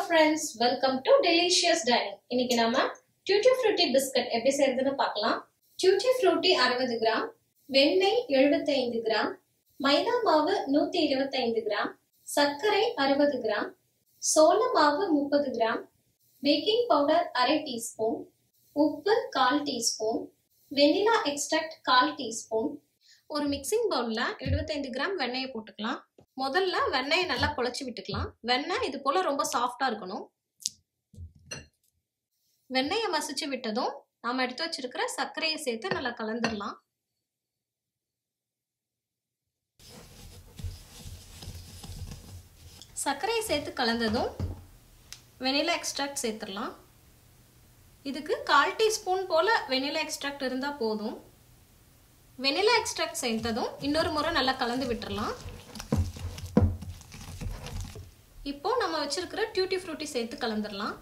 friends, welcome to Delicious Dining. இன்னைக்கு நாம Tutti Frutti Biscuit எப்படி செய்யறதுன்னு பார்க்கலாம். Tutti Frutti 60 கிராம், வெண்ணெய் 75 கிராம், மைதா மாவு 125 கிராம், சர்க்கரை 60 கிராம், சோள மாவு 30 கிராம், பேக்கிங் பவுடர் 1/2 டீஸ்பூன், உப்பு 1/4 டீஸ்பூன், வெனிலா எக்ஸ்ட்ராக்ட் 1/4 டீஸ்பூன். ஒரு மிக்சிங் பவுல்ல 75 கிராம் வெண்ணெயை போட்டுக்கலாம். முதல்ல வெண்ணெயை நல்லா குழச்சி விட்டுக்கலாம். வெண்ணெய் இது போல ரொம்ப சாஃப்டா இருக்கணும். வெண்ணெயை மசிச்சு விட்டதும் நாம எடுத்து வச்சிருக்கிற சர்க்கரையை சேர்த்து நல்லா கலந்துடலாம். சர்க்கரையை சேர்த்து கலந்ததும் வெனிலா எக்ஸ்ட்ராக்ட் சேர்த்துடலாம். இதுக்கு 1/4 டீஸ்பூன் போல வெனிலா எக்ஸ்ட்ராக்ட் இருந்தா போதும். வெனிலா எக்ஸ்ட்ராக்ட் சேர்த்ததும் இன்னொரு முறை நல்லா கலந்து விட்டுறலாம். இப்போ நம்ம வச்சிருக்கிற டியூட்டி ஃப்ரூட்டி சேர்த்து கலந்துடலாம்.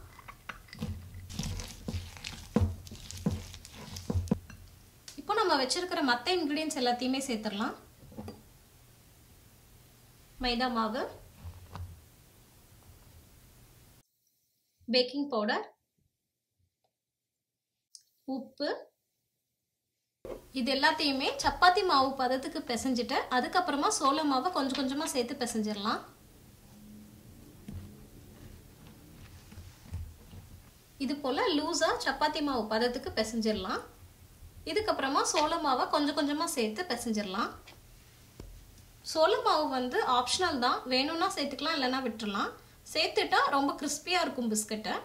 இப்போ நம்ம வச்சிருக்கிற மற்ற இன்கிரீடியன்ஸ் எல்லாத்தையுமே சேர்த்துடலாம். மைதா மாவு, பேக்கிங் பவுடர், உப்பு, இது எல்லாத்தையுமே சப்பாத்தி மாவு பதத்துக்கு பிசைஞ்சிட்டு அதுக்கப்புறமா சோள மாவை கொஞ்சம் கொஞ்சமா சேர்த்து பிசைஞ்சிடலாம். இது போல லூஸா சப்பாத்தி மாவு பதத்துக்கு பிசைஞ்சிடலாம். இதுக்கப்புறமா சோள மாவை கொஞ்சம் கொஞ்சமா சேர்த்து பிசைஞ்சிடலாம். சோள மாவு வந்து ஆப்ஷனல் தான், வேணும்னா சேர்த்துக்கலாம் இல்லைன்னா விட்டுறலாம். சேர்த்துட்டா ரொம்ப கிறிஸ்பியா இருக்கும் பிஸ்கட்டை.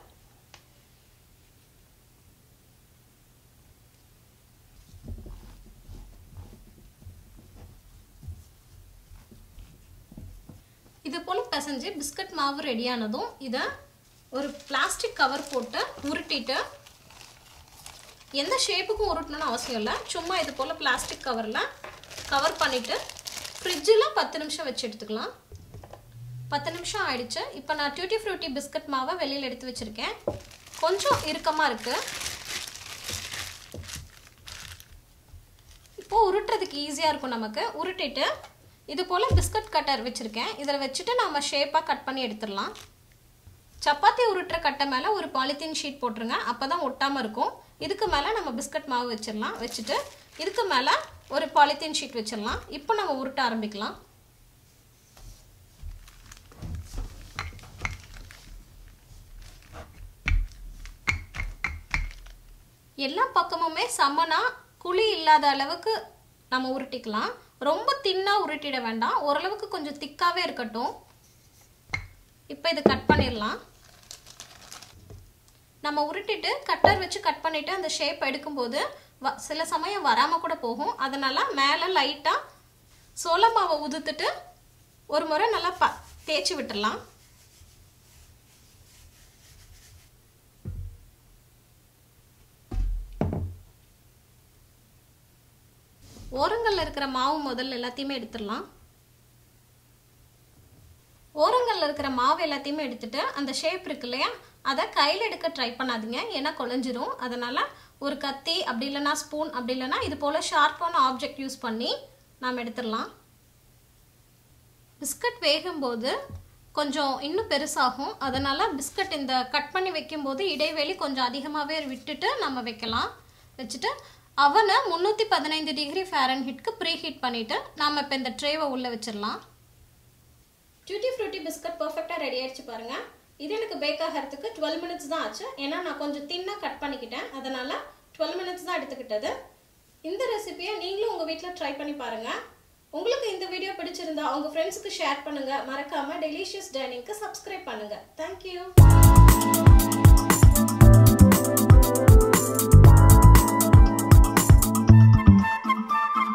இது போல பிசைஞ்சு பிஸ்கட் மாவு ரெடியானதும் இதை ஒரு பிளாஸ்டிக் கவர் போட்டு உருட்டிட்டு, எந்த ஷேப்புக்கும் உருட்டணும்னு அவசியம் இல்லை, சும்மா இது போல் பிளாஸ்டிக் கவரில் கவர் பண்ணிவிட்டு ஃப்ரிட்ஜில் 10 நிமிஷம் வச்சு எடுத்துக்கலாம். 10 நிமிஷம் ஆயிடுச்சு. இப்போ நான் டியூட்டி ஃப்ரூட்டி பிஸ்கட் மாவை வெளியில் எடுத்து வச்சுருக்கேன். கொஞ்சம் இறுக்கமாக இருக்குது. இப்போது உருட்டுறதுக்கு ஈஸியாக இருக்கும் நமக்கு. உருட்டிட்டு இது போல் பிஸ்கட் கட்டர் வச்சுருக்கேன். இதில் வச்சுட்டு நம்ம ஷேப்பாக கட் பண்ணி எடுத்துடலாம். சப்பாத்தி உருட்டுற கட்டை மேலே ஒரு பாலித்தீன் ஷீட் போட்டுருங்க, அப்போ தான் ஒட்டாமல் இருக்கும். இதுக்கு மேலே நம்ம பிஸ்கட் மாவு வச்சிடலாம். வச்சுட்டு இதுக்கு மேலே ஒரு பாலித்தீன் ஷீட் வச்சிடலாம். இப்போ நம்ம உருட்ட ஆரம்பிக்கலாம். எல்லா பக்கமுமே சமனா குழி இல்லாத அளவுக்கு நம்ம உருட்டிக்கலாம். ரொம்ப தின்னா உருட்டிட வேண்டாம், ஓரளவுக்கு கொஞ்சம் திக்காகவே இருக்கட்டும். இப்போ இது கட் பண்ணிடலாம். நம்ம உருட்டிட்டு கட்டர் வச்சு கட் பண்ணிவிட்டு அந்த ஷேப் எடுக்கும்போது சில சமயம் வராமல் கூட போகும். அதனால் மேலே லைட்டாக சோள மாவை உதுத்துட்டு ஒரு முறை நல்லா தேய்ச்சி விட்டுடலாம். ஓரங்களில் இருக்கிற மாவு முதல்ல எல்லாத்தையுமே எடுத்துடலாம். ஓரங்களில் இருக்கிற மாவு எல்லாத்தையுமே எடுத்துட்டு அந்த ஷேப் இருக்கு இல்லையா, அதை கையில் எடுக்க ட்ரை பண்ணாதீங்க, ஏன்னா குழஞ்சிரும். அதனால் ஒரு கத்தி அப்படி இல்லைனா ஸ்பூன் அப்படி இல்லைனா இது போல் ஷார்ப்பான ஆப்ஜெக்ட் யூஸ் பண்ணி நாம் எடுத்துடலாம். பிஸ்கட் வேகும்போது கொஞ்சம் இன்னும் பெருசாகும். அதனால் பிஸ்கட் இந்த கட் பண்ணி வைக்கும்போது இடைவெளி கொஞ்சம் அதிகமாகவே விட்டுட்டு நம்ம வைக்கலாம். வச்சுட்டு அவனை 315 டிகிரி ஃபாரன்ஹீட்க்கு ப்ரீ ஹீட் பண்ணிவிட்டு நாம் இப்போ இந்த ட்ரேவை உள்ளே வச்சிடலாம். டியூட்டி ஃப்ரூட்டி பிஸ்கட் பர்ஃபெக்டாக ரெடி ஆகிடுச்சு பாருங்கள். இது எனக்கு பேக் ஆகிறதுக்கு 12 மினிட்ஸ் தான் ஆச்சு. ஏன்னா நான் கொஞ்சம் தின்னாக கட் பண்ணிக்கிட்டேன், அதனால் 12 மினிட்ஸ் தான் எடுத்துக்கிட்டது. இந்த ரெசிபியை நீங்களும் உங்கள் வீட்டில் ட்ரை பண்ணி பாருங்கள். உங்களுக்கு இந்த வீடியோ பிடிச்சிருந்தா உங்கள் ஃப்ரெண்ட்ஸுக்கு ஷேர் பண்ணுங்கள். மறக்காமல் டெலிஷியஸ் டைனிங்க்கு சப்ஸ்கிரைப் பண்ணுங்கள். தேங்க்யூ.